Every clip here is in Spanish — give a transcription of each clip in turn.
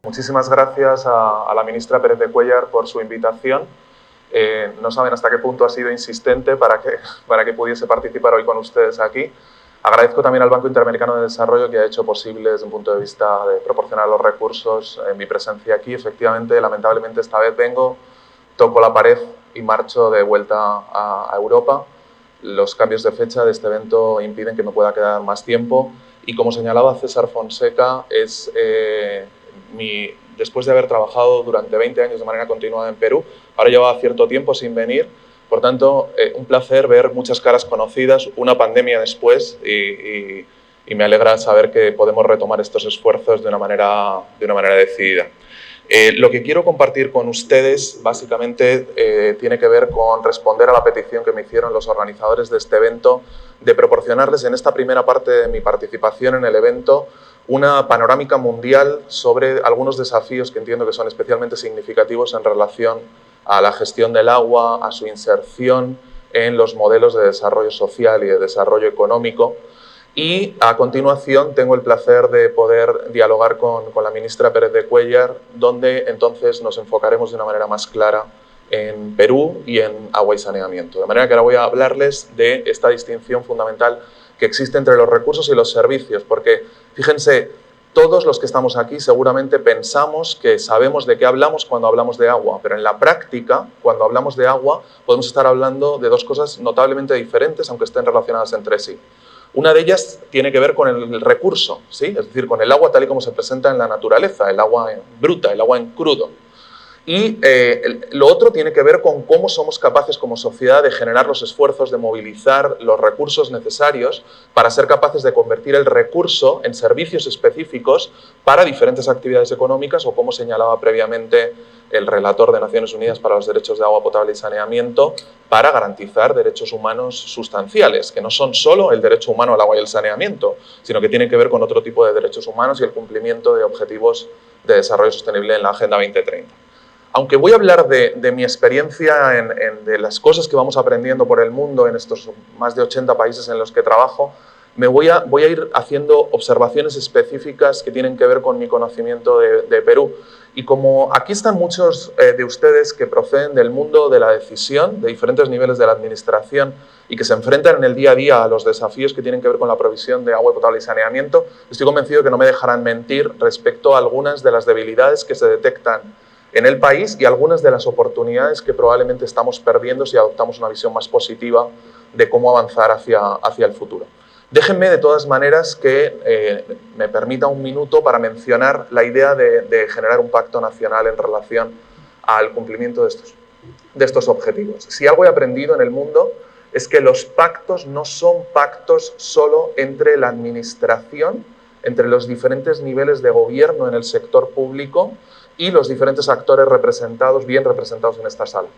Muchísimas gracias a la ministra Pérez de Cuéllar por su invitación. No saben hasta qué punto ha sido insistente para que pudiese participar hoy con ustedes aquí. Agradezco también al Banco Interamericano de Desarrollo que ha hecho posible desde un punto de vista de proporcionar los recursos mi presencia aquí. Efectivamente, lamentablemente esta vez vengo, toco la pared y marcho de vuelta a Europa. Los cambios de fecha de este evento impiden que me pueda quedar más tiempo y, como señalaba César Fonseca, después de haber trabajado durante 20 años de manera continuada en Perú, ahora llevaba cierto tiempo sin venir. Por tanto, un placer ver muchas caras conocidas, una pandemia después, y me alegra saber que podemos retomar estos esfuerzos de una manera decidida. Lo que quiero compartir con ustedes básicamente tiene que ver con responder a la petición que me hicieron los organizadores de este evento de proporcionarles en esta primera parte de mi participación en el evento una panorámica mundial sobre algunos desafíos que entiendo que son especialmente significativos en relación a la gestión del agua, a su inserción en los modelos de desarrollo social y de desarrollo económico. Y a continuación tengo el placer de poder dialogar con la ministra Pérez de Cuéllar, donde entonces nos enfocaremos de una manera más clara en Perú y en agua y saneamiento. De manera que ahora voy a hablarles de esta distinción fundamental que existe entre los recursos y los servicios, porque fíjense, todos los que estamos aquí seguramente pensamos que sabemos de qué hablamos cuando hablamos de agua, pero en la práctica, cuando hablamos de agua, podemos estar hablando de dos cosas notablemente diferentes, aunque estén relacionadas entre sí. Una de ellas tiene que ver con el recurso, ¿sí? Es decir, con el agua tal y como se presenta en la naturaleza, el agua bruta, el agua en crudo. Y lo otro tiene que ver con cómo somos capaces como sociedad de generar los esfuerzos, de movilizar los recursos necesarios para ser capaces de convertir el recurso en servicios específicos para diferentes actividades económicas o, como señalaba previamente el relator de Naciones Unidas para los Derechos de Agua Potable y Saneamiento, para garantizar derechos humanos sustanciales, que no son solo el derecho humano al agua y el saneamiento, sino que tienen que ver con otro tipo de derechos humanos y el cumplimiento de objetivos de desarrollo sostenible en la Agenda 2030. Aunque voy a hablar de mi experiencia, de las cosas que vamos aprendiendo por el mundo en estos más de 80 países en los que trabajo, voy a ir haciendo observaciones específicas que tienen que ver con mi conocimiento de Perú. Y como aquí están muchos de ustedes que proceden del mundo de la decisión, de diferentes niveles de la administración y que se enfrentan en el día a día a los desafíos que tienen que ver con la provisión de agua potable y saneamiento, estoy convencido de que no me dejarán mentir respecto a algunas de las debilidades que se detectan en el país y algunas de las oportunidades que probablemente estamos perdiendo si adoptamos una visión más positiva de cómo avanzar hacia el futuro. Déjenme, de todas maneras, que me permita un minuto para mencionar la idea de generar un pacto nacional en relación al cumplimiento de estos objetivos. Si algo he aprendido en el mundo es que los pactos no son pactos solo entre la administración, entre los diferentes niveles de gobierno en el sector público y los diferentes actores bien representados en esta sala.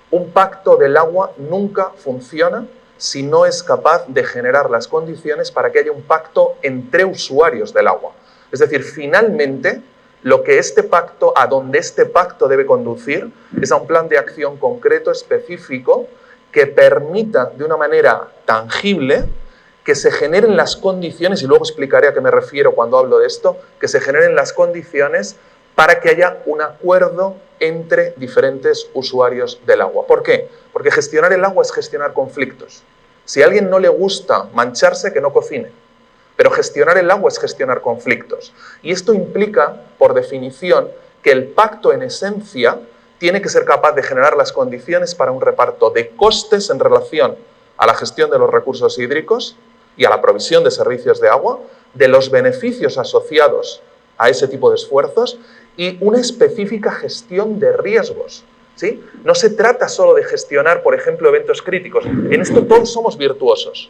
Un pacto del agua nunca funciona si no es capaz de generar las condiciones para que haya un pacto entre usuarios del agua. Es decir, finalmente, a donde este pacto debe conducir es a un plan de acción concreto, específico, que permita de una manera tangible que se generen las condiciones, y luego explicaré a qué me refiero cuando hablo de esto, que se generen las condiciones para que haya un acuerdo entre diferentes usuarios del agua. ¿Por qué? Porque gestionar el agua es gestionar conflictos. Si a alguien no le gusta mancharse, que no cocine. Pero gestionar el agua es gestionar conflictos. Y esto implica, por definición, que el pacto en esencia tiene que ser capaz de generar las condiciones para un reparto de costes en relación a la gestión de los recursos hídricos y a la provisión de servicios de agua, de los beneficios asociados a ese tipo de esfuerzos y una específica gestión de riesgos, ¿sí? No se trata solo de gestionar, por ejemplo, eventos críticos. En esto todos somos virtuosos.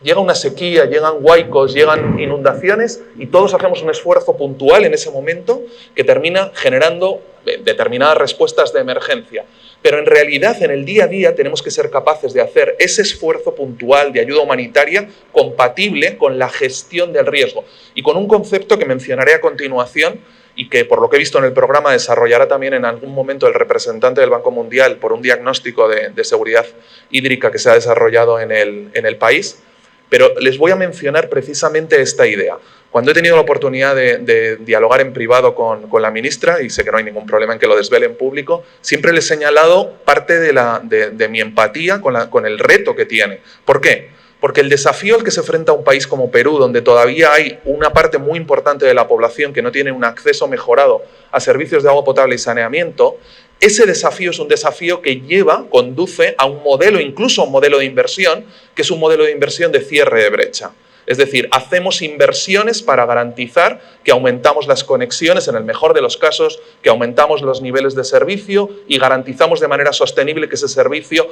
Llega una sequía, llegan huaicos, llegan inundaciones y todos hacemos un esfuerzo puntual en ese momento que termina generando determinadas respuestas de emergencia. Pero en realidad, en el día a día, tenemos que ser capaces de hacer ese esfuerzo puntual de ayuda humanitaria compatible con la gestión del riesgo y con un concepto que mencionaré a continuación y que, por lo que he visto en el programa, desarrollará también en algún momento el representante del Banco Mundial por un diagnóstico de seguridad hídrica que se ha desarrollado en el país, Pero les voy a mencionar precisamente esta idea. Cuando he tenido la oportunidad de dialogar en privado con la ministra, y sé que no hay ningún problema en que lo desvele en público, siempre le he señalado parte de mi empatía con el reto que tiene. ¿Por qué? Porque el desafío al que se enfrenta un país como Perú, donde todavía hay una parte muy importante de la población que no tiene un acceso mejorado a servicios de agua potable y saneamiento, ese desafío es un desafío que conduce a un modelo, incluso a un modelo de inversión, que es un modelo de inversión de cierre de brecha. Es decir, hacemos inversiones para garantizar que aumentamos las conexiones, en el mejor de los casos, que aumentamos los niveles de servicio y garantizamos de manera sostenible que ese servicio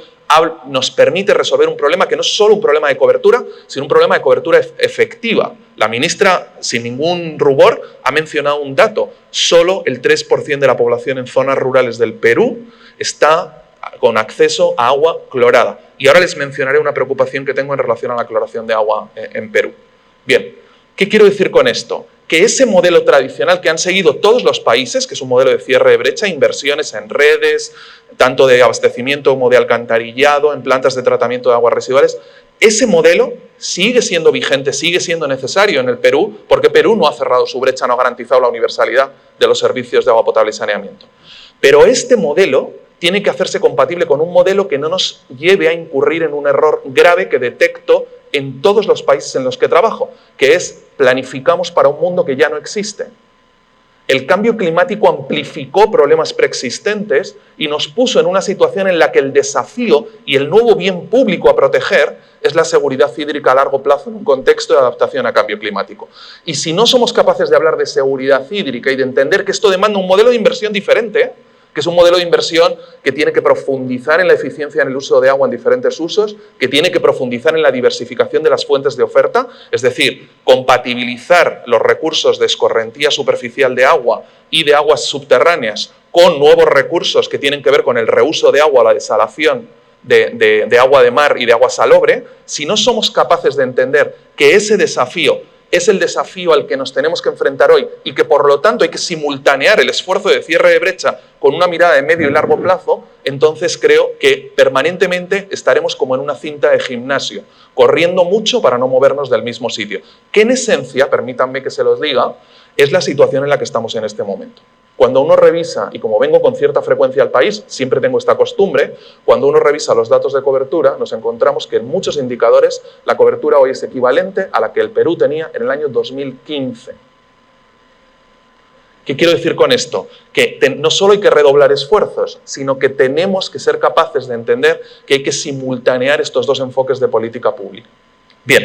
nos permite resolver un problema que no es solo un problema de cobertura, sino un problema de cobertura efectiva. La ministra, sin ningún rubor, ha mencionado un dato. Solo el 3% de la población en zonas rurales del Perú está con acceso a agua clorada. Y ahora les mencionaré una preocupación que tengo en relación a la cloración de agua en Perú. Bien, ¿qué quiero decir con esto? Que ese modelo tradicional que han seguido todos los países, que es un modelo de cierre de brecha, inversiones en redes, tanto de abastecimiento como de alcantarillado, en plantas de tratamiento de aguas residuales, ese modelo sigue siendo vigente, sigue siendo necesario en el Perú, porque Perú no ha cerrado su brecha, no ha garantizado la universalidad de los servicios de agua potable y saneamiento. Pero este modelo tiene que hacerse compatible con un modelo que no nos lleve a incurrir en un error grave que detecto en todos los países en los que trabajo, que es planificamos para un mundo que ya no existe. El cambio climático amplificó problemas preexistentes y nos puso en una situación en la que el desafío y el nuevo bien público a proteger es la seguridad hídrica a largo plazo en un contexto de adaptación a cambio climático. Y si no somos capaces de hablar de seguridad hídrica y de entender que esto demanda un modelo de inversión diferente, que es un modelo de inversión que tiene que profundizar en la eficiencia en el uso de agua en diferentes usos, que tiene que profundizar en la diversificación de las fuentes de oferta, es decir, compatibilizar los recursos de escorrentía superficial de agua y de aguas subterráneas con nuevos recursos que tienen que ver con el reuso de agua, la desalación de agua de mar y de agua salobre. Si no somos capaces de entender que ese desafío es el desafío al que nos tenemos que enfrentar hoy y que por lo tanto hay que simultanear el esfuerzo de cierre de brecha con una mirada de medio y largo plazo, entonces creo que permanentemente estaremos como en una cinta de gimnasio, corriendo mucho para no movernos del mismo sitio. Que en esencia, permítanme que se los diga, es la situación en la que estamos en este momento. Cuando uno revisa, y como vengo con cierta frecuencia al país, siempre tengo esta costumbre, cuando uno revisa los datos de cobertura, nos encontramos que en muchos indicadores la cobertura hoy es equivalente a la que el Perú tenía en el año 2015. ¿Qué quiero decir con esto? Que no solo hay que redoblar esfuerzos, sino que tenemos que ser capaces de entender que hay que simultanear estos dos enfoques de política pública. Bien,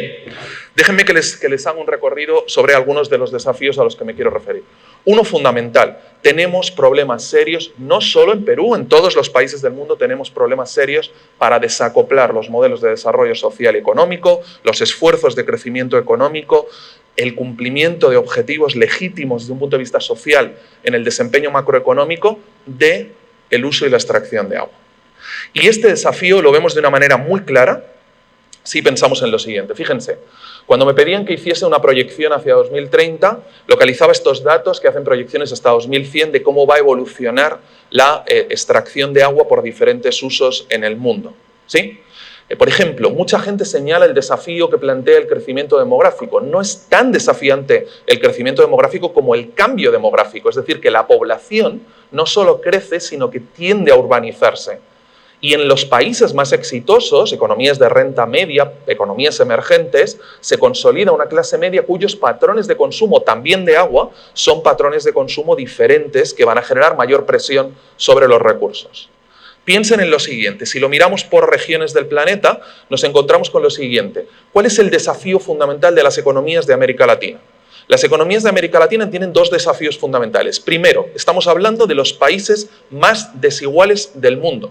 déjenme que les haga un recorrido sobre algunos de los desafíos a los que me quiero referir. Uno fundamental, tenemos problemas serios, no solo en Perú, en todos los países del mundo tenemos problemas serios para desacoplar los modelos de desarrollo social y económico, los esfuerzos de crecimiento económico, el cumplimiento de objetivos legítimos desde un punto de vista social en el desempeño macroeconómico del uso y la extracción de agua. Y este desafío lo vemos de una manera muy clara si pensamos en lo siguiente. Fíjense, cuando me pedían que hiciese una proyección hacia 2030, localizaba estos datos que hacen proyecciones hasta 2100 de cómo va a evolucionar la extracción de agua por diferentes usos en el mundo. ¿Sí? Por ejemplo, mucha gente señala el desafío que plantea el crecimiento demográfico. No es tan desafiante el crecimiento demográfico como el cambio demográfico, es decir, que la población no solo crece, sino que tiende a urbanizarse. Y en los países más exitosos, economías de renta media, economías emergentes, se consolida una clase media cuyos patrones de consumo, también de agua, son patrones de consumo diferentes que van a generar mayor presión sobre los recursos. Piensen en lo siguiente, si lo miramos por regiones del planeta, nos encontramos con lo siguiente. ¿Cuál es el desafío fundamental de las economías de América Latina? Las economías de América Latina tienen dos desafíos fundamentales. Primero, estamos hablando de los países más desiguales del mundo.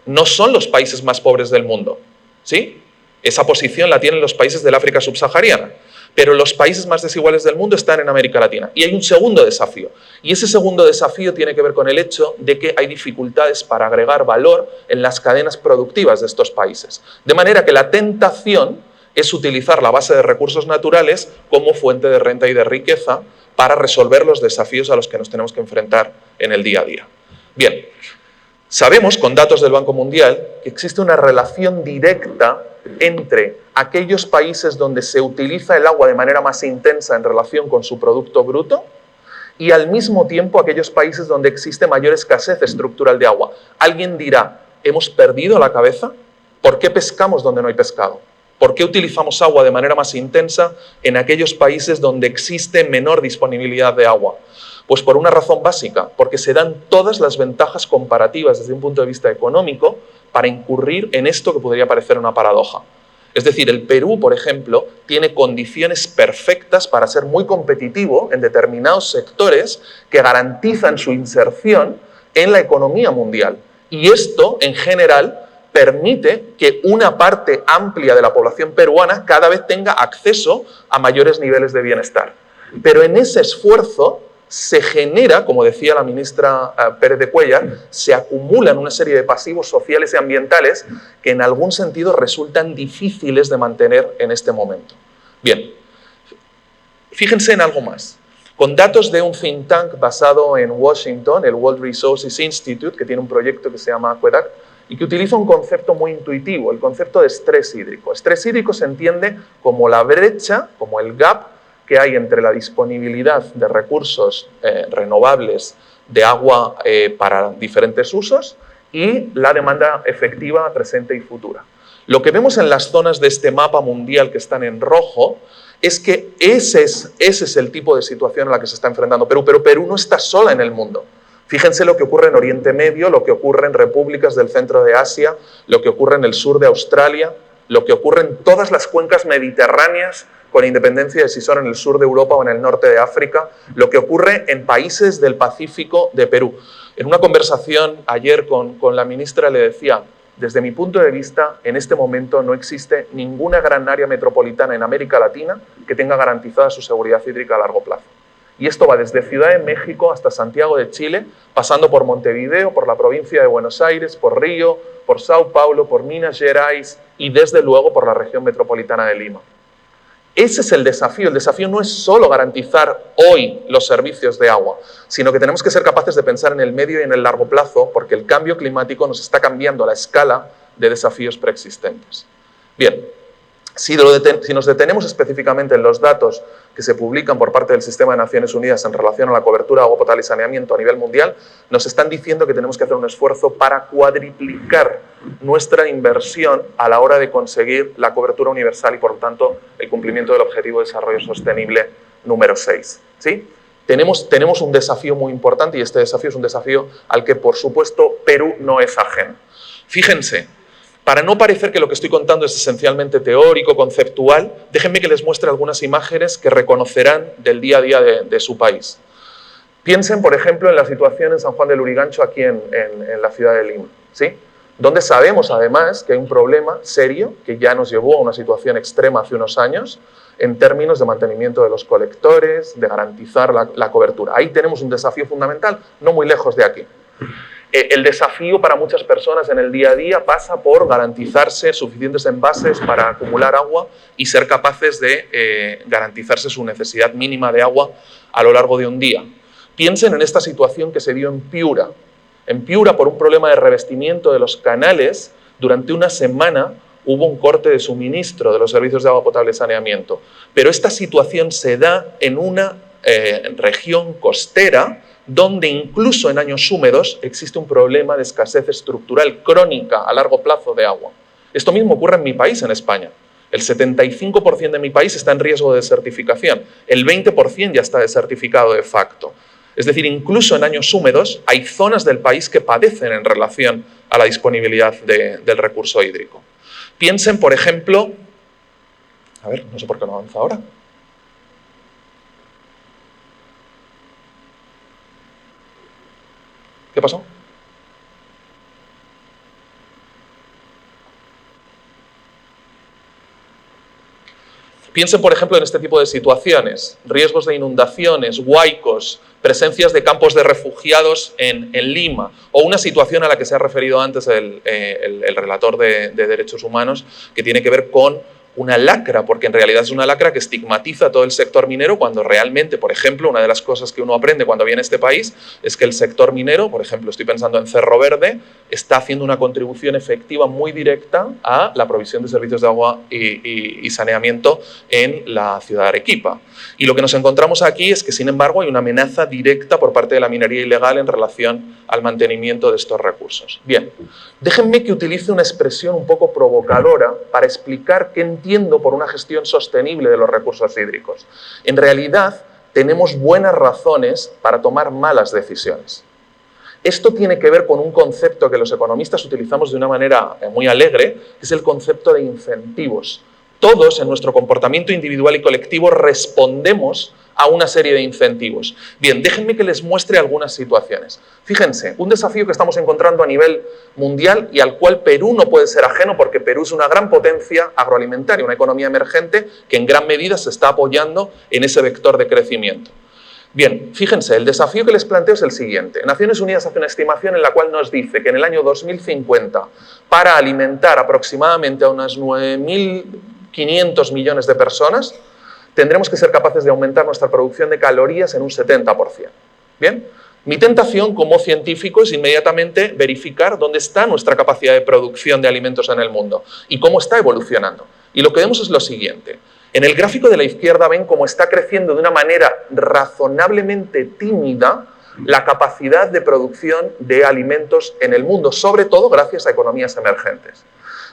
No son los países más pobres del mundo, ¿sí? Esa posición la tienen los países del África subsahariana, pero los países más desiguales del mundo están en América Latina. Y hay un segundo desafío, y ese segundo desafío tiene que ver con el hecho de que hay dificultades para agregar valor en las cadenas productivas de estos países. De manera que la tentación es utilizar la base de recursos naturales como fuente de renta y de riqueza para resolver los desafíos a los que nos tenemos que enfrentar en el día a día. Bien. Sabemos, con datos del Banco Mundial, que existe una relación directa entre aquellos países donde se utiliza el agua de manera más intensa en relación con su Producto Bruto y al mismo tiempo aquellos países donde existe mayor escasez estructural de agua. Alguien dirá, ¿hemos perdido la cabeza? ¿Por qué pescamos donde no hay pescado? ¿Por qué utilizamos agua de manera más intensa en aquellos países donde existe menor disponibilidad de agua? Pues por una razón básica, porque se dan todas las ventajas comparativas desde un punto de vista económico para incurrir en esto que podría parecer una paradoja. Es decir, el Perú, por ejemplo, tiene condiciones perfectas para ser muy competitivo en determinados sectores que garantizan su inserción en la economía mundial. Y esto, en general, permite que una parte amplia de la población peruana cada vez tenga acceso a mayores niveles de bienestar. Pero en ese esfuerzo se genera, como decía la ministra Pérez de Cuéllar, se acumulan una serie de pasivos sociales y ambientales que en algún sentido resultan difíciles de mantener en este momento. Bien, fíjense en algo más. Con datos de un think tank basado en Washington, el World Resources Institute, que tiene un proyecto que se llama Aqueduct, y que utiliza un concepto muy intuitivo, el concepto de estrés hídrico. Estrés hídrico se entiende como la brecha, como el gap que hay entre la disponibilidad de recursos renovables de agua para diferentes usos y la demanda efectiva presente y futura. Lo que vemos en las zonas de este mapa mundial que están en rojo es que ese es el tipo de situación a la que se está enfrentando Perú, pero Perú no está sola en el mundo. Fíjense lo que ocurre en Oriente Medio, lo que ocurre en repúblicas del centro de Asia, lo que ocurre en el sur de Australia, lo que ocurre en todas las cuencas mediterráneas, con independencia de si son en el sur de Europa o en el norte de África, lo que ocurre en países del Pacífico de Perú. En una conversación ayer con la ministra le decía, desde mi punto de vista, en este momento no existe ninguna gran área metropolitana en América Latina que tenga garantizada su seguridad hídrica a largo plazo. Y esto va desde Ciudad de México hasta Santiago de Chile, pasando por Montevideo, por la provincia de Buenos Aires, por Río, por Sao Paulo, por Minas Gerais y desde luego por la región metropolitana de Lima. Ese es el desafío. El desafío no es solo garantizar hoy los servicios de agua, sino que tenemos que ser capaces de pensar en el medio y en el largo plazo, porque el cambio climático nos está cambiando la escala de desafíos preexistentes. Bien, si nos detenemos específicamente en los datos que se publican por parte del Sistema de Naciones Unidas en relación a la cobertura de agua potable y saneamiento a nivel mundial, nos están diciendo que tenemos que hacer un esfuerzo para cuadriplicar nuestra inversión a la hora de conseguir la cobertura universal y, por lo tanto, el cumplimiento del Objetivo de Desarrollo Sostenible número 6. ¿Sí? Tenemos un desafío muy importante y este desafío es un desafío al que, por supuesto, Perú no es ajeno. Fíjense, para no parecer que lo que estoy contando es esencialmente teórico, conceptual, déjenme que les muestre algunas imágenes que reconocerán del día a día de su país. Piensen, por ejemplo, en la situación en San Juan de Lurigancho, aquí en la ciudad de Lima, ¿sí? Donde sabemos, además, que hay un problema serio que ya nos llevó a una situación extrema hace unos años en términos de mantenimiento de los colectores, de garantizar la cobertura. Ahí tenemos un desafío fundamental, no muy lejos de aquí. El desafío para muchas personas en el día a día pasa por garantizarse suficientes envases para acumular agua y ser capaces de garantizarse su necesidad mínima de agua a lo largo de un día. Piensen en esta situación que se dio en Piura. En Piura, por un problema de revestimiento de los canales, durante una semana hubo un corte de suministro de los servicios de agua potable y saneamiento. Pero esta situación se da en una región costera donde incluso en años húmedos existe un problema de escasez estructural crónica a largo plazo de agua. Esto mismo ocurre en mi país, en España. El 75% de mi país está en riesgo de desertificación. El 20% ya está desertificado de facto. Es decir, incluso en años húmedos hay zonas del país que padecen en relación a la disponibilidad del recurso hídrico. Piensen, por ejemplo... A ver, no sé por qué no avanza ahora. ¿Qué pasó? Piensen, por ejemplo, en este tipo de situaciones, riesgos de inundaciones, huaicos, presencias de campos de refugiados en Lima, o una situación a la que se ha referido antes el relator de Derechos Humanos, que tiene que ver con una lacra, porque en realidad es una lacra que estigmatiza a todo el sector minero cuando realmente, por ejemplo, una de las cosas que uno aprende cuando viene a este país es que el sector minero, por ejemplo, estoy pensando en Cerro Verde, está haciendo una contribución efectiva muy directa a la provisión de servicios de agua y saneamiento en la ciudad de Arequipa. Y lo que nos encontramos aquí es que, sin embargo, hay una amenaza directa por parte de la minería ilegal en relación al mantenimiento de estos recursos. Bien, déjenme que utilice una expresión un poco provocadora para explicar qué entiendo por una gestión sostenible de los recursos hídricos. En realidad, tenemos buenas razones para tomar malas decisiones. Esto tiene que ver con un concepto que los economistas utilizamos de una manera muy alegre, que es el concepto de incentivos. Todos, en nuestro comportamiento individual y colectivo, respondemos a una serie de incentivos. Bien, déjenme que les muestre algunas situaciones. Fíjense, un desafío que estamos encontrando a nivel mundial y al cual Perú no puede ser ajeno porque Perú es una gran potencia agroalimentaria, una economía emergente que en gran medida se está apoyando en ese vector de crecimiento. Bien, fíjense, el desafío que les planteo es el siguiente. Naciones Unidas hace una estimación en la cual nos dice que en el año 2050, para alimentar aproximadamente a unas 9.500 millones de personas, tendremos que ser capaces de aumentar nuestra producción de calorías en un 70%. Bien, mi tentación como científico es inmediatamente verificar dónde está nuestra capacidad de producción de alimentos en el mundo y cómo está evolucionando. Y lo que vemos es lo siguiente. En el gráfico de la izquierda ven cómo está creciendo de una manera razonablemente tímida la capacidad de producción de alimentos en el mundo, sobre todo gracias a economías emergentes.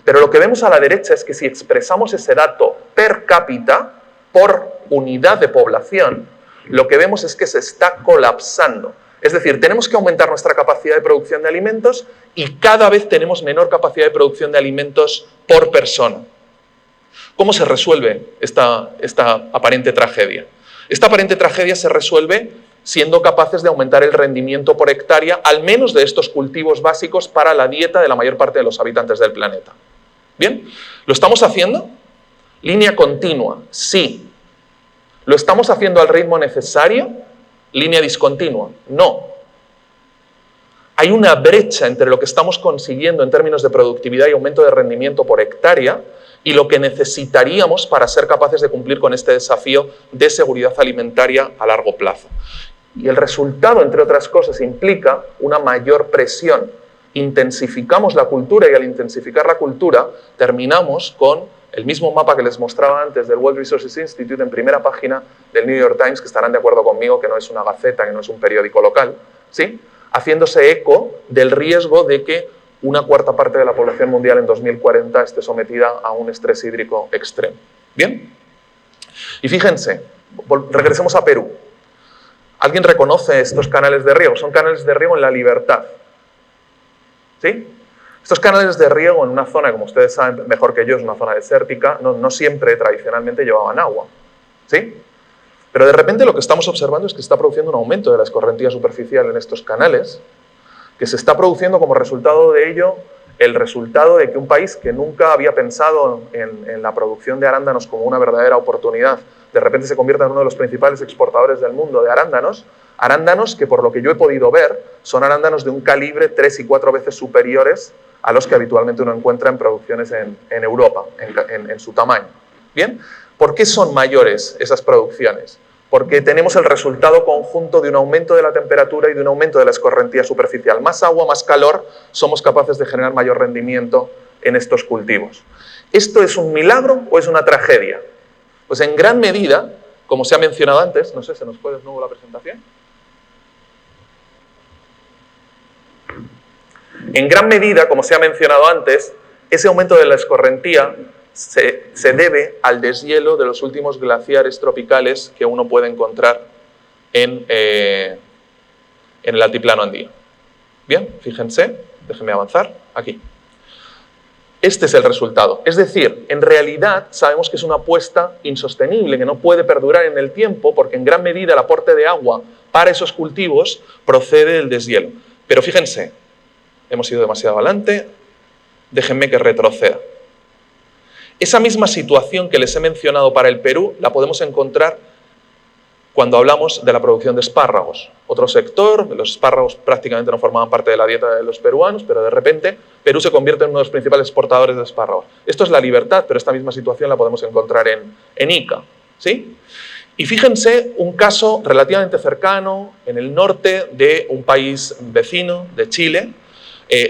Pero lo que vemos a la derecha es que si expresamos ese dato per cápita, por unidad de población, lo que vemos es que se está colapsando. Es decir, tenemos que aumentar nuestra capacidad de producción de alimentos y cada vez tenemos menor capacidad de producción de alimentos por persona. ¿Cómo se resuelve esta aparente tragedia? Esta aparente tragedia se resuelve siendo capaces de aumentar el rendimiento por hectárea, al menos de estos cultivos básicos para la dieta de la mayor parte de los habitantes del planeta. ¿Bien? ¿Lo estamos haciendo? Línea continua, sí. ¿Lo estamos haciendo al ritmo necesario? Línea discontinua, no. Hay una brecha entre lo que estamos consiguiendo en términos de productividad y aumento de rendimiento por hectárea y lo que necesitaríamos para ser capaces de cumplir con este desafío de seguridad alimentaria a largo plazo. Y el resultado, entre otras cosas, implica una mayor presión. Intensificamos la cultura y al intensificar la cultura terminamos con el mismo mapa que les mostraba antes del World Resources Institute en primera página del New York Times, que estarán de acuerdo conmigo que no es una gaceta, que no es un periódico local, ¿sí? Haciéndose eco del riesgo de que una cuarta parte de la población mundial en 2040 esté sometida a un estrés hídrico extremo. ¿Bien? Y fíjense, regresemos a Perú. ¿Alguien reconoce estos canales de riego? Son canales de riego en La Libertad. ¿Sí? Estos canales de riego en una zona, como ustedes saben mejor que yo, es una zona desértica, no siempre tradicionalmente llevaban agua. ¿Sí? Pero de repente lo que estamos observando es que se está produciendo un aumento de la escorrentía superficial en estos canales, que se está produciendo como resultado de ello el resultado de que un país que nunca había pensado en la producción de arándanos como una verdadera oportunidad, de repente se convierta en uno de los principales exportadores del mundo de arándanos, arándanos que por lo que yo he podido ver son arándanos de un calibre 3 y 4 veces superiores a los que habitualmente uno encuentra en producciones en Europa, en su tamaño. ¿Bien? ¿Por qué son mayores esas producciones? Porque tenemos el resultado conjunto de un aumento de la temperatura y de un aumento de la escorrentía superficial. Más agua, más calor, somos capaces de generar mayor rendimiento en estos cultivos. ¿Esto es un milagro o es una tragedia? Pues en gran medida, como se ha mencionado antes, no sé, ¿se nos puede de nuevo la presentación? En gran medida, como se ha mencionado antes, ese aumento de la escorrentía se debe al deshielo de los últimos glaciares tropicales que uno puede encontrar en el altiplano andino. Bien, fíjense, déjenme avanzar, aquí. Este es el resultado. Es decir, en realidad sabemos que es una apuesta insostenible, que no puede perdurar en el tiempo, porque en gran medida el aporte de agua para esos cultivos procede del deshielo. Pero fíjense, hemos ido demasiado adelante, déjenme que retroceda. Esa misma situación que les he mencionado para el Perú la podemos encontrar cuando hablamos de la producción de espárragos. Otro sector, los espárragos prácticamente no formaban parte de la dieta de los peruanos, pero de repente Perú se convierte en uno de los principales exportadores de espárragos. Esto es la libertad, pero esta misma situación la podemos encontrar en Ica, ¿sí? Y fíjense un caso relativamente cercano, en el norte de un país vecino, de Chile,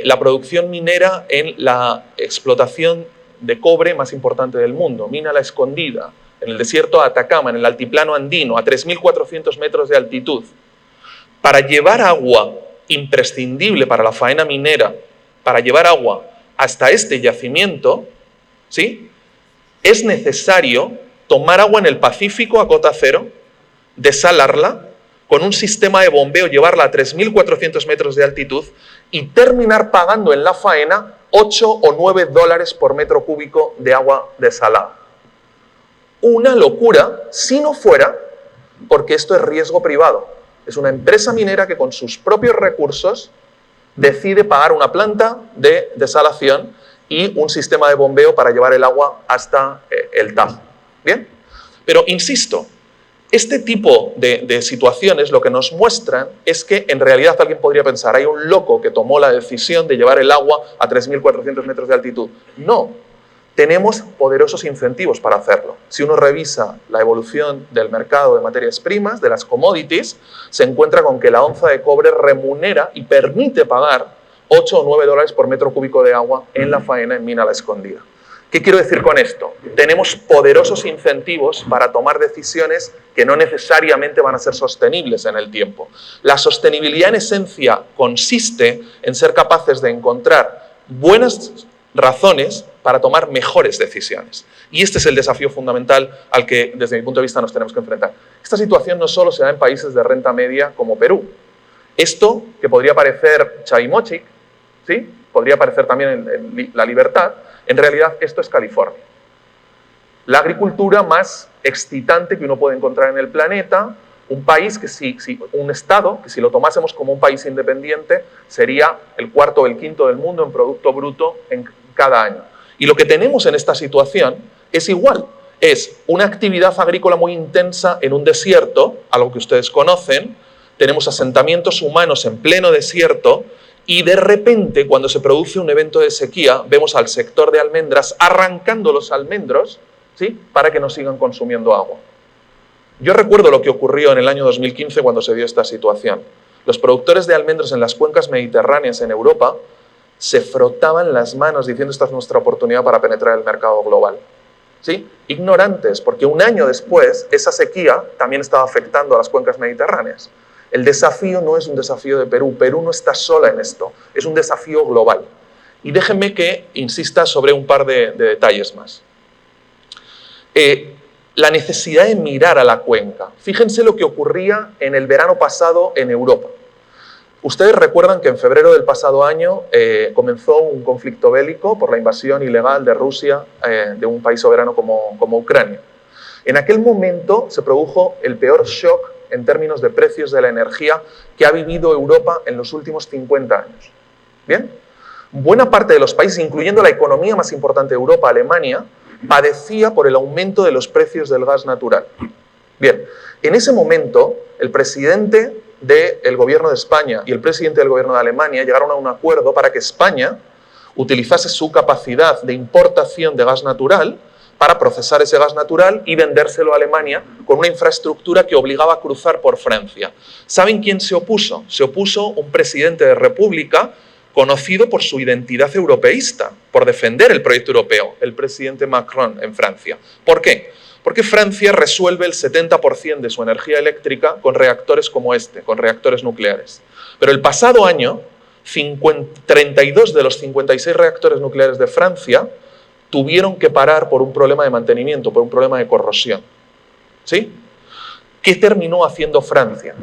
la producción minera en la explotación de cobre más importante del mundo, Mina La Escondida, en el desierto de Atacama, en el altiplano andino, a 3.400 metros de altitud. Para llevar agua imprescindible para la faena minera, para llevar agua hasta este yacimiento, ¿sí?, es necesario tomar agua en el Pacífico a cota cero, desalarla, con un sistema de bombeo, llevarla a 3.400 metros de altitud y terminar pagando en la faena 8 o 9 dólares por metro cúbico de agua desalada. Una locura si no fuera porque esto es riesgo privado. Es una empresa minera que con sus propios recursos decide pagar una planta de desalación y un sistema de bombeo para llevar el agua hasta el Tajo. ¿Bien? Pero insisto, este tipo de situaciones lo que nos muestran es que en realidad alguien podría pensar, hay un loco que tomó la decisión de llevar el agua a 3.400 metros de altitud. No. Tenemos poderosos incentivos para hacerlo. Si uno revisa la evolución del mercado de materias primas, de las commodities, se encuentra con que la onza de cobre remunera y permite pagar 8 o 9 dólares por metro cúbico de agua en la faena en Mina La Escondida. ¿Qué quiero decir con esto? Tenemos poderosos incentivos para tomar decisiones que no necesariamente van a ser sostenibles en el tiempo. La sostenibilidad en esencia consiste en ser capaces de encontrar buenas razones para tomar mejores decisiones. Y este es el desafío fundamental al que, desde mi punto de vista, nos tenemos que enfrentar. Esta situación no solo se da en países de renta media como Perú. Esto, que podría parecer Chaimochic, ¿sí?, podría parecer también en La Libertad, en realidad esto es California. La agricultura más excitante que uno puede encontrar en el planeta, un país un estado que si lo tomásemos como un país independiente sería el cuarto o el quinto del mundo en Producto Bruto en cada año. Y lo que tenemos en esta situación es igual, es una actividad agrícola muy intensa en un desierto, algo que ustedes conocen, tenemos asentamientos humanos en pleno desierto y de repente cuando se produce un evento de sequía vemos al sector de almendras arrancando los almendros, ¿sí?, para que no sigan consumiendo agua. Yo recuerdo lo que ocurrió en el año 2015 cuando se dio esta situación. Los productores de almendros en las cuencas mediterráneas en Europa se frotaban las manos diciendo esta es nuestra oportunidad para penetrar el mercado global. ¿Sí? Ignorantes, porque un año después esa sequía también estaba afectando a las cuencas mediterráneas. El desafío no es un desafío de Perú. Perú no está sola en esto. Es un desafío global. Y déjenme que insista sobre un par de detalles más. La necesidad de mirar a la cuenca. Fíjense lo que ocurría en el verano pasado en Europa. Ustedes recuerdan que en febrero del pasado año comenzó un conflicto bélico por la invasión ilegal de Rusia de un país soberano como Ucrania. En aquel momento se produjo el peor shock en términos de precios de la energía que ha vivido Europa en los últimos 50 años. ¿Bien? Buena parte de los países, incluyendo la economía más importante de Europa, Alemania, padecía por el aumento de los precios del gas natural. Bien, en ese momento el presidente del gobierno de España y el presidente del gobierno de Alemania llegaron a un acuerdo para que España utilizase su capacidad de importación de gas natural para procesar ese gas natural y vendérselo a Alemania con una infraestructura que obligaba a cruzar por Francia. ¿Saben quién se opuso? Se opuso un presidente de república conocido por su identidad europeísta, por defender el proyecto europeo, el presidente Macron en Francia. ¿Por qué? Porque Francia resuelve el 70% de su energía eléctrica con reactores como este, con reactores nucleares. Pero el pasado año, 32 de los 56 reactores nucleares de Francia tuvieron que parar por un problema de mantenimiento, por un problema de corrosión. ¿Sí? ¿Qué terminó haciendo Francia?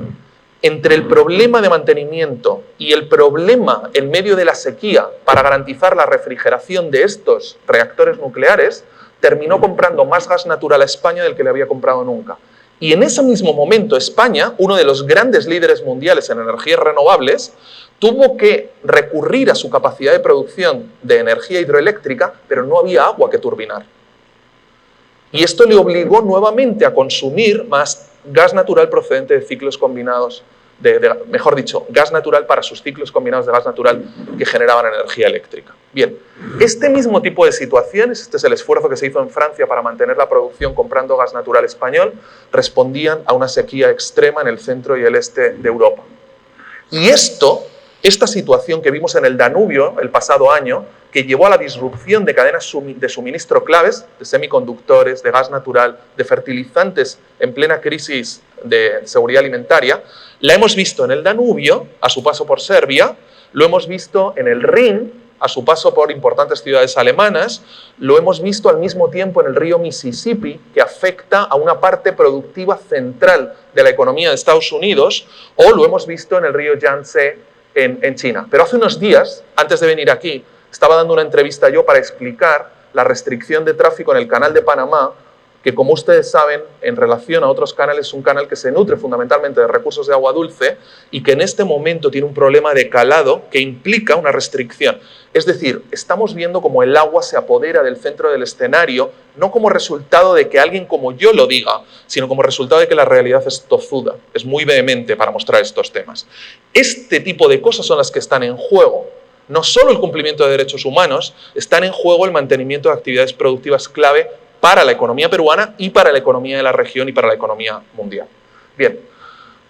Entre el problema de mantenimiento y el problema en medio de la sequía para garantizar la refrigeración de estos reactores nucleares, terminó comprando más gas natural a España del que le había comprado nunca. Y en ese mismo momento España, uno de los grandes líderes mundiales en energías renovables, tuvo que recurrir a su capacidad de producción de energía hidroeléctrica, pero no había agua que turbinar. Y esto le obligó nuevamente a consumir más gas natural procedente de ciclos combinados, mejor dicho, gas natural para sus ciclos combinados de gas natural que generaban energía eléctrica. Bien, este mismo tipo de situaciones, este es el esfuerzo que se hizo en Francia para mantener la producción comprando gas natural español, respondían a una sequía extrema en el centro y el este de Europa. Y esta situación que vimos en el Danubio el pasado año, que llevó a la disrupción de cadenas de suministro claves, de semiconductores, de gas natural, de fertilizantes en plena crisis de seguridad alimentaria, la hemos visto en el Danubio, a su paso por Serbia, lo hemos visto en el Rin, a su paso por importantes ciudades alemanas, lo hemos visto al mismo tiempo en el río Mississippi, que afecta a una parte productiva central de la economía de Estados Unidos, o lo hemos visto en el río Yangtze en China. Pero hace unos días, antes de venir aquí, estaba dando una entrevista yo para explicar la restricción de tráfico en el canal de Panamá, que como ustedes saben, en relación a otros canales, es un canal que se nutre fundamentalmente de recursos de agua dulce y que en este momento tiene un problema de calado que implica una restricción. Es decir, estamos viendo cómo el agua se apodera del centro del escenario, no como resultado de que alguien como yo lo diga, sino como resultado de que la realidad es tozuda, es muy vehemente para mostrar estos temas. Este tipo de cosas son las que están en juego. No solo el cumplimiento de derechos humanos, están en juego el mantenimiento de actividades productivas clave para la economía peruana y para la economía de la región y para la economía mundial. Bien,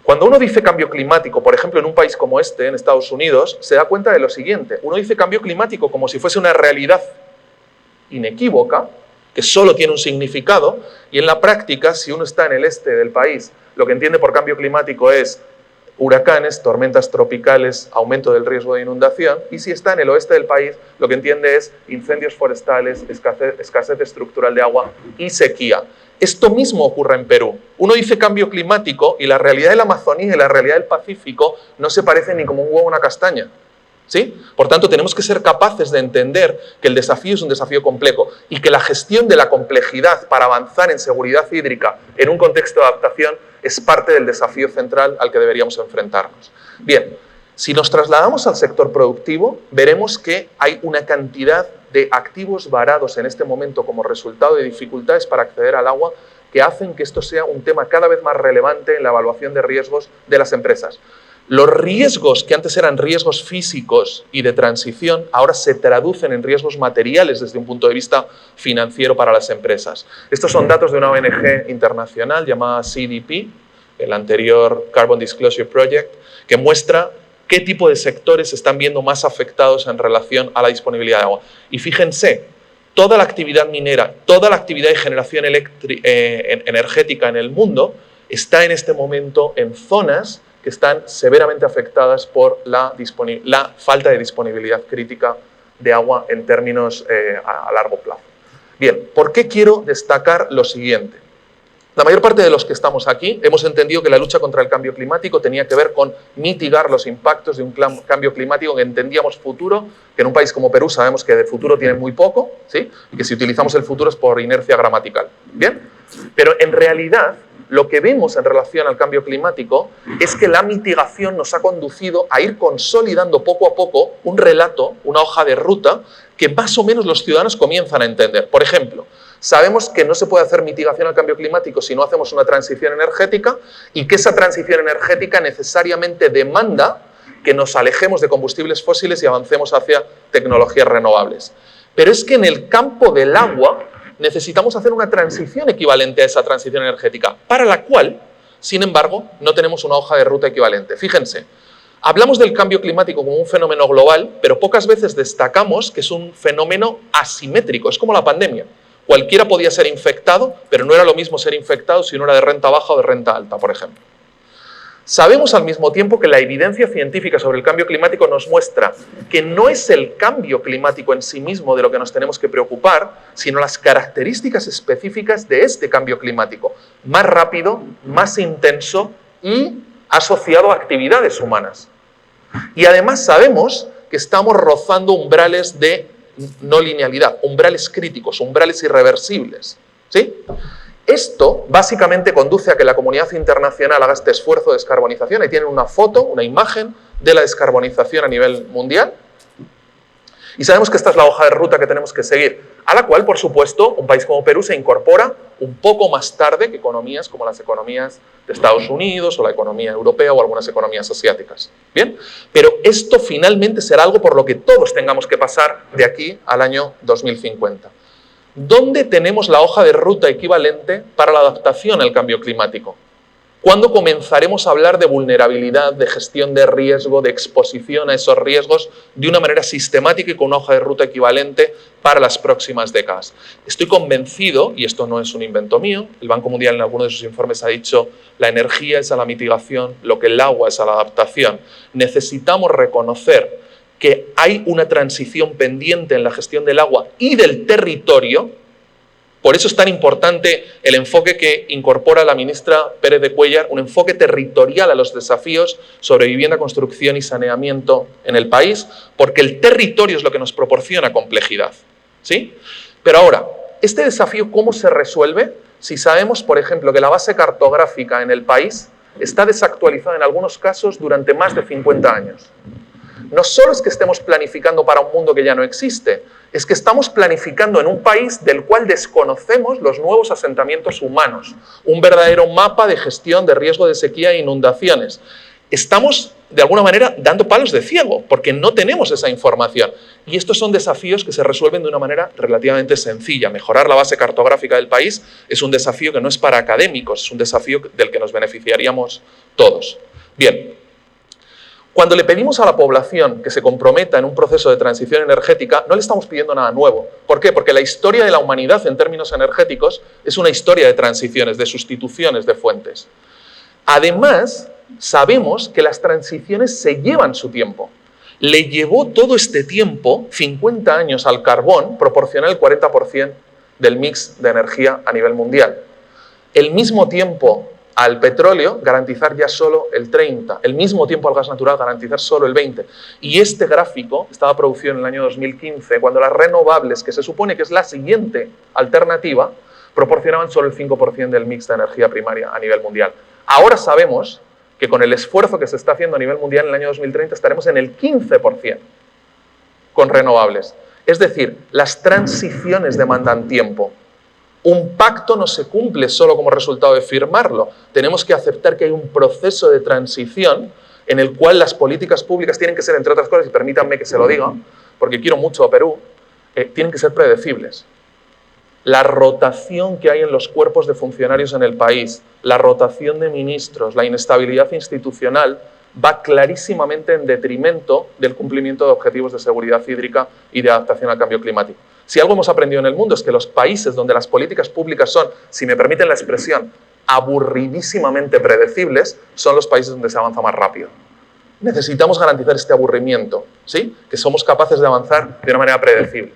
cuando uno dice cambio climático, por ejemplo, en un país como este, en Estados Unidos, se da cuenta de lo siguiente. Uno dice cambio climático como si fuese una realidad inequívoca, que solo tiene un significado, y en la práctica, si uno está en el este del país, lo que entiende por cambio climático es huracanes, tormentas tropicales, aumento del riesgo de inundación, y si está en el oeste del país, lo que entiende es incendios forestales, escasez estructural de agua y sequía. Esto mismo ocurre en Perú. Uno dice cambio climático y la realidad de la Amazonía y la realidad del Pacífico no se parecen ni como un huevo a una castaña. ¿Sí? Por tanto, tenemos que ser capaces de entender que el desafío es un desafío complejo y que la gestión de la complejidad para avanzar en seguridad hídrica en un contexto de adaptación es parte del desafío central al que deberíamos enfrentarnos. Bien, si nos trasladamos al sector productivo, veremos que hay una cantidad de activos varados en este momento como resultado de dificultades para acceder al agua que hacen que esto sea un tema cada vez más relevante en la evaluación de riesgos de las empresas. Los riesgos que antes eran riesgos físicos y de transición, ahora se traducen en riesgos materiales desde un punto de vista financiero para las empresas. Estos son datos de una ONG internacional llamada CDP, el anterior Carbon Disclosure Project, que muestra qué tipo de sectores se están viendo más afectados en relación a la disponibilidad de agua. Y fíjense, toda la actividad minera, toda la actividad de generación energética en el mundo está en este momento en zonas que están severamente afectadas por la falta de disponibilidad crítica de agua en términos a largo plazo. Bien, ¿por qué quiero destacar lo siguiente? La mayor parte de los que estamos aquí hemos entendido que la lucha contra el cambio climático tenía que ver con mitigar los impactos de un cambio climático que entendíamos futuro, que en un país como Perú sabemos que de futuro tiene muy poco, ¿sí? Y que si utilizamos el futuro es por inercia gramatical. ¿Bien? Pero en realidad, lo que vemos en relación al cambio climático es que la mitigación nos ha conducido a ir consolidando poco a poco un relato, una hoja de ruta, que más o menos los ciudadanos comienzan a entender. Por ejemplo, sabemos que no se puede hacer mitigación al cambio climático si no hacemos una transición energética y que esa transición energética necesariamente demanda que nos alejemos de combustibles fósiles y avancemos hacia tecnologías renovables. Pero es que en el campo del agua necesitamos hacer una transición equivalente a esa transición energética, para la cual, sin embargo, no tenemos una hoja de ruta equivalente. Fíjense, hablamos del cambio climático como un fenómeno global, pero pocas veces destacamos que es un fenómeno asimétrico, es como la pandemia. Cualquiera podía ser infectado, pero no era lo mismo ser infectado si uno era de renta baja o de renta alta, por ejemplo. Sabemos al mismo tiempo que la evidencia científica sobre el cambio climático nos muestra que no es el cambio climático en sí mismo de lo que nos tenemos que preocupar, sino las características específicas de este cambio climático, más rápido, más intenso y asociado a actividades humanas. Y además sabemos que estamos rozando umbrales de no linealidad, umbrales críticos, umbrales irreversibles, ¿sí? Esto básicamente conduce a que la comunidad internacional haga este esfuerzo de descarbonización. Ahí tienen una foto, una imagen de la descarbonización a nivel mundial. Y sabemos que esta es la hoja de ruta que tenemos que seguir, a la cual, por supuesto, un país como Perú se incorpora un poco más tarde que economías como las economías de Estados Unidos o la economía europea o algunas economías asiáticas. ¿Bien? Pero esto finalmente será algo por lo que todos tengamos que pasar de aquí al año 2050. ¿Dónde tenemos la hoja de ruta equivalente para la adaptación al cambio climático? ¿Cuándo comenzaremos a hablar de vulnerabilidad, de gestión de riesgo, de exposición a esos riesgos de una manera sistemática y con una hoja de ruta equivalente para las próximas décadas? Estoy convencido, y esto no es un invento mío, el Banco Mundial en alguno de sus informes ha dicho la energía es a la mitigación, lo que el agua es a la adaptación. Necesitamos reconocer que hay una transición pendiente en la gestión del agua y del territorio. Por eso es tan importante el enfoque que incorpora la ministra Pérez de Cuéllar, un enfoque territorial a los desafíos sobre vivienda, construcción y saneamiento en el país, porque el territorio es lo que nos proporciona complejidad, ¿sí? Pero ahora, ¿este desafío cómo se resuelve? Si sabemos, por ejemplo, que la base cartográfica en el país está desactualizada en algunos casos durante más de 50 años. No solo es que estemos planificando para un mundo que ya no existe, es que estamos planificando en un país del cual desconocemos los nuevos asentamientos humanos, un verdadero mapa de gestión de riesgo de sequía e inundaciones. Estamos, de alguna manera, dando palos de ciego, porque no tenemos esa información. Y estos son desafíos que se resuelven de una manera relativamente sencilla. Mejorar la base cartográfica del país es un desafío que no es para académicos, es un desafío del que nos beneficiaríamos todos. Bien. Cuando le pedimos a la población que se comprometa en un proceso de transición energética, no le estamos pidiendo nada nuevo. ¿Por qué? Porque la historia de la humanidad en términos energéticos es una historia de transiciones, de sustituciones de fuentes. Además, sabemos que las transiciones se llevan su tiempo. Le llevó todo este tiempo, 50 años, al carbón proporcionar el 40% del mix de energía a nivel mundial. El mismo tiempo al petróleo garantizar ya solo el 30%, el mismo tiempo al gas natural garantizar solo el 20%. Y este gráfico estaba producido en el año 2015, cuando las renovables, que se supone que es la siguiente alternativa, proporcionaban solo el 5% del mix de energía primaria a nivel mundial. Ahora sabemos que con el esfuerzo que se está haciendo a nivel mundial en el año 2030 estaremos en el 15% con renovables. Es decir, las transiciones demandan tiempo. Un pacto no se cumple solo como resultado de firmarlo. Tenemos que aceptar que hay un proceso de transición en el cual las políticas públicas tienen que ser, entre otras cosas, y permítanme que se lo diga, porque quiero mucho a Perú, tienen que ser predecibles. La rotación que hay en los cuerpos de funcionarios en el país, la rotación de ministros, la inestabilidad institucional, va clarísimamente en detrimento del cumplimiento de objetivos de seguridad hídrica y de adaptación al cambio climático. Si algo hemos aprendido en el mundo es que los países donde las políticas públicas son, si me permiten la expresión, aburridísimamente predecibles, son los países donde se avanza más rápido. Necesitamos garantizar este aburrimiento, ¿sí? Que somos capaces de avanzar de una manera predecible.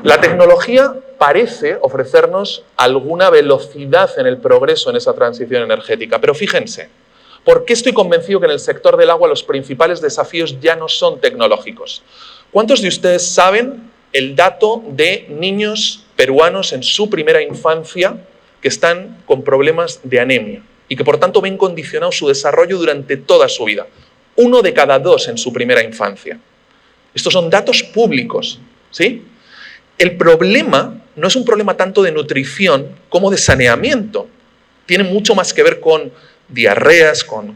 La tecnología parece ofrecernos alguna velocidad en el progreso en esa transición energética, pero fíjense, ¿por qué estoy convencido que en el sector del agua los principales desafíos ya no son tecnológicos? ¿Cuántos de ustedes saben el dato de niños peruanos en su primera infancia que están con problemas de anemia y que por tanto ven condicionado su desarrollo durante toda su vida? 1 de cada 2 en su primera infancia. Estos son datos públicos, ¿sí? El problema no es un problema tanto de nutrición como de saneamiento. Tiene mucho más que ver con diarreas, con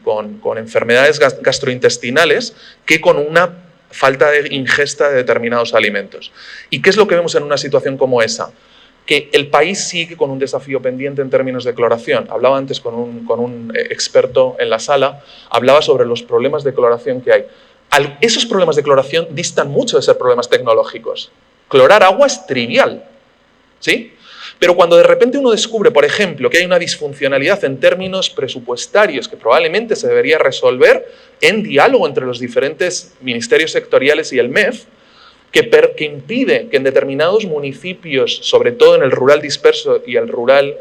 enfermedades gastrointestinales que con una falta de ingesta de determinados alimentos. ¿Y qué es lo que vemos en una situación como esa? Que el país sigue con un desafío pendiente en términos de cloración. Hablaba antes con un experto en la sala, hablaba sobre los problemas de cloración que hay. Esos problemas de cloración distan mucho de ser problemas tecnológicos. Clorar agua es trivial, ¿sí? Pero cuando de repente uno descubre, por ejemplo, que hay una disfuncionalidad en términos presupuestarios que probablemente se debería resolver en diálogo entre los diferentes ministerios sectoriales y el MEF, que impide que en determinados municipios, sobre todo en el rural disperso y el rural,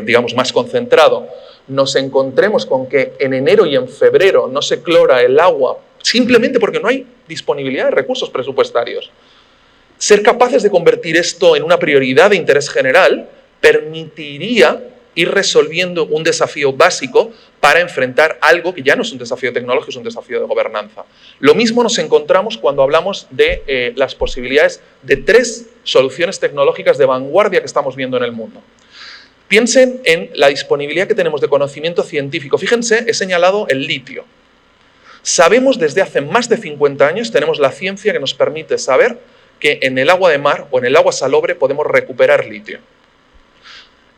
digamos, más concentrado, nos encontremos con que en enero y en febrero no se clora el agua simplemente porque no hay disponibilidad de recursos presupuestarios. Ser capaces de convertir esto en una prioridad de interés general permitiría ir resolviendo un desafío básico para enfrentar algo que ya no es un desafío tecnológico, es un desafío de gobernanza. Lo mismo nos encontramos cuando hablamos de las posibilidades de 3 soluciones tecnológicas de vanguardia que estamos viendo en el mundo. Piensen en la disponibilidad que tenemos de conocimiento científico. Fíjense, he señalado el litio. Sabemos desde hace más de 50 años, tenemos la ciencia que nos permite saber que en el agua de mar o en el agua salobre podemos recuperar litio.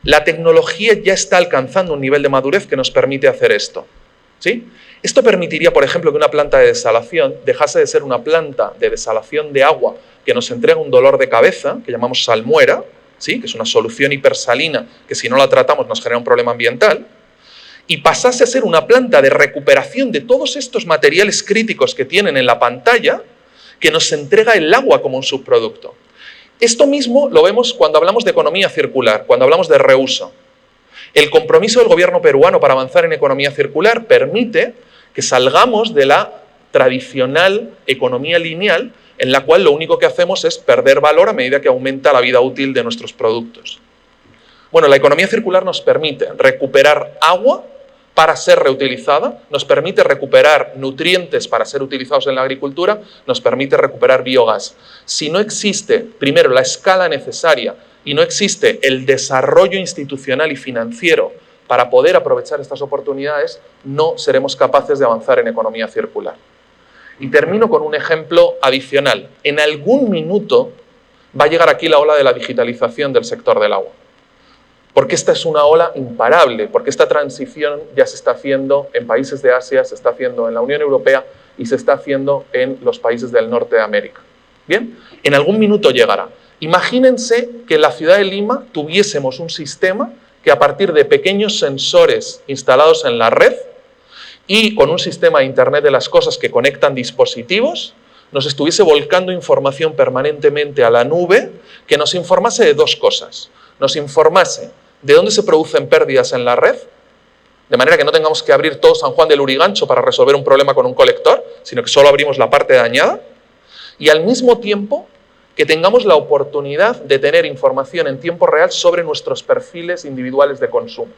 La tecnología ya está alcanzando un nivel de madurez que nos permite hacer esto, ¿sí? Esto permitiría, por ejemplo, que una planta de desalación dejase de ser una planta de desalación de agua que nos entrega un dolor de cabeza, que llamamos salmuera, ¿sí? Que es una solución hipersalina que si no la tratamos nos genera un problema ambiental, y pasase a ser una planta de recuperación de todos estos materiales críticos que tienen en la pantalla, que nos entrega el agua como un subproducto. Esto mismo lo vemos cuando hablamos de economía circular, cuando hablamos de reuso. El compromiso del gobierno peruano para avanzar en economía circular permite que salgamos de la tradicional economía lineal en la cual lo único que hacemos es perder valor a medida que aumenta la vida útil de nuestros productos. Bueno, la economía circular nos permite recuperar agua para ser reutilizada, nos permite recuperar nutrientes para ser utilizados en la agricultura, nos permite recuperar biogás. Si no existe, primero, la escala necesaria y no existe el desarrollo institucional y financiero para poder aprovechar estas oportunidades, no seremos capaces de avanzar en economía circular. Y termino con un ejemplo adicional. En algún minuto va a llegar aquí la ola de la digitalización del sector del agua. Porque esta es una ola imparable, porque esta transición ya se está haciendo en países de Asia, se está haciendo en la Unión Europea y se está haciendo en los países del norte de América. ¿Bien? En algún minuto llegará. Imagínense que en la ciudad de Lima tuviésemos un sistema que a partir de pequeños sensores instalados en la red y con un sistema de Internet de las cosas que conectan dispositivos, nos estuviese volcando información permanentemente a la nube que nos informase de 2 cosas. Nos informase de dónde se producen pérdidas en la red, de manera que no tengamos que abrir todo San Juan del Lurigancho para resolver un problema con un colector, sino que solo abrimos la parte dañada, y al mismo tiempo que tengamos la oportunidad de tener información en tiempo real sobre nuestros perfiles individuales de consumo.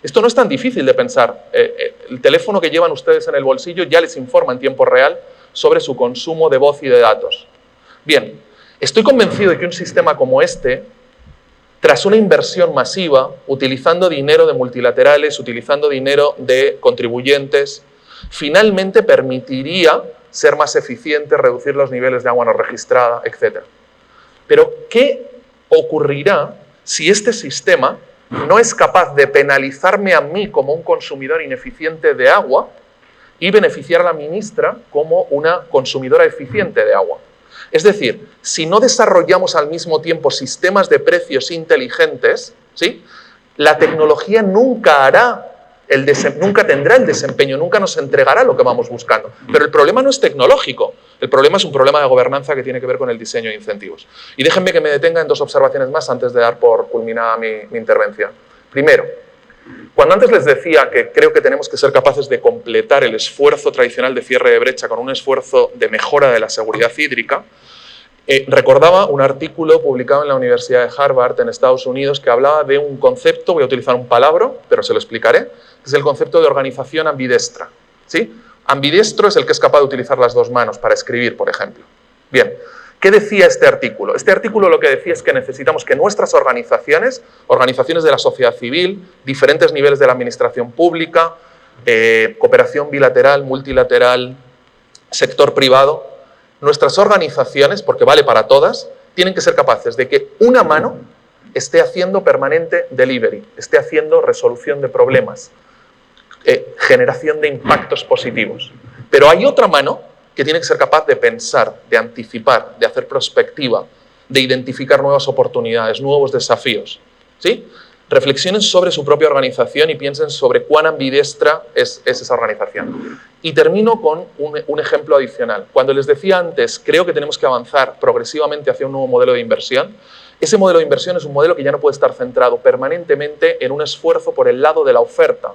Esto no es tan difícil de pensar. El teléfono que llevan ustedes en el bolsillo ya les informa en tiempo real sobre su consumo de voz y de datos. Bien, estoy convencido de que un sistema como este, tras una inversión masiva, utilizando dinero de multilaterales, utilizando dinero de contribuyentes, finalmente permitiría ser más eficiente, reducir los niveles de agua no registrada, etc. Pero, ¿qué ocurrirá si este sistema no es capaz de penalizarme a mí como un consumidor ineficiente de agua y beneficiar a la ministra como una consumidora eficiente de agua? Es decir, si no desarrollamos al mismo tiempo sistemas de precios inteligentes, ¿sí?, la tecnología nunca tendrá el desempeño, nunca nos entregará lo que vamos buscando. Pero el problema no es tecnológico, el problema es un problema de gobernanza que tiene que ver con el diseño de incentivos. Y déjenme que me detenga en 2 observaciones más antes de dar por culminada mi intervención. Primero, cuando antes les decía que creo que tenemos que ser capaces de completar el esfuerzo tradicional de cierre de brecha con un esfuerzo de mejora de la seguridad hídrica, recordaba un artículo publicado en la Universidad de Harvard en Estados Unidos que hablaba de un concepto, voy a utilizar un palabra, pero se lo explicaré, que es el concepto de organización ambidestra. ¿Sí? Ambidestro es el que es capaz de utilizar las 2 manos para escribir, por ejemplo. Bien, ¿qué decía este artículo? Este artículo lo que decía es que necesitamos que nuestras organizaciones, organizaciones de la sociedad civil, diferentes niveles de la administración pública, cooperación bilateral, multilateral, sector privado, nuestras organizaciones, porque vale para todas, tienen que ser capaces de que una mano esté haciendo permanente delivery, esté haciendo resolución de problemas, generación de impactos positivos. Pero hay otra mano que tiene que ser capaz de pensar, de anticipar, de hacer prospectiva, de identificar nuevas oportunidades, nuevos desafíos. ¿Sí? Reflexionen sobre su propia organización y piensen sobre cuán ambidestra es esa organización. Y termino con un ejemplo adicional. Cuando les decía antes, creo que tenemos que avanzar progresivamente hacia un nuevo modelo de inversión, ese modelo de inversión es un modelo que ya no puede estar centrado permanentemente en un esfuerzo por el lado de la oferta,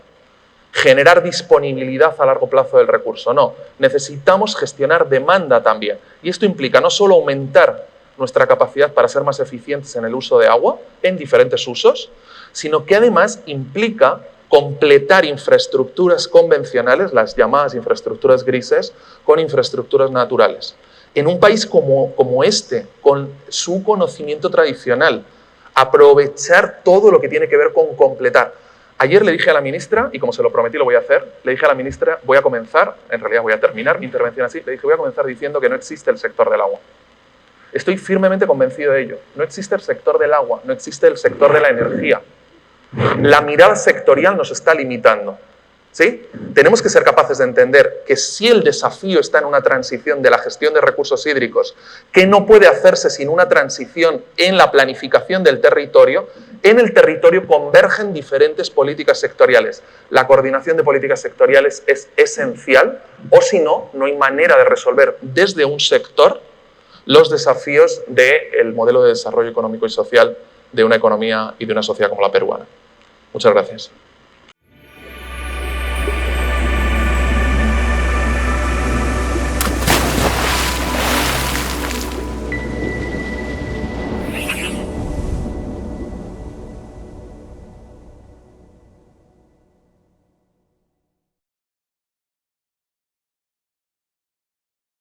generar disponibilidad a largo plazo del recurso. No, necesitamos gestionar demanda también. Y esto implica no solo aumentar nuestra capacidad para ser más eficientes en el uso de agua, en diferentes usos, sino que además implica completar infraestructuras convencionales, las llamadas infraestructuras grises, con infraestructuras naturales. En un país como este, con su conocimiento tradicional, aprovechar todo lo que tiene que ver con completar. Ayer le dije a la ministra, y como se lo prometí lo voy a hacer, le dije a la ministra, voy a comenzar, en realidad voy a terminar mi intervención así, le dije voy a comenzar diciendo que no existe el sector del agua. Estoy firmemente convencido de ello. No existe el sector del agua, no existe el sector de la energía. La mirada sectorial nos está limitando. ¿Sí? Tenemos que ser capaces de entender que si el desafío está en una transición de la gestión de recursos hídricos, que no puede hacerse sin una transición en la planificación del territorio, en el territorio convergen diferentes políticas sectoriales. La coordinación de políticas sectoriales es esencial, o si no, no hay manera de resolver desde un sector los desafíos del modelo de desarrollo económico y social de una economía y de una sociedad como la peruana. Muchas gracias.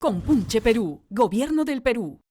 Compunche Perú, Gobierno del Perú.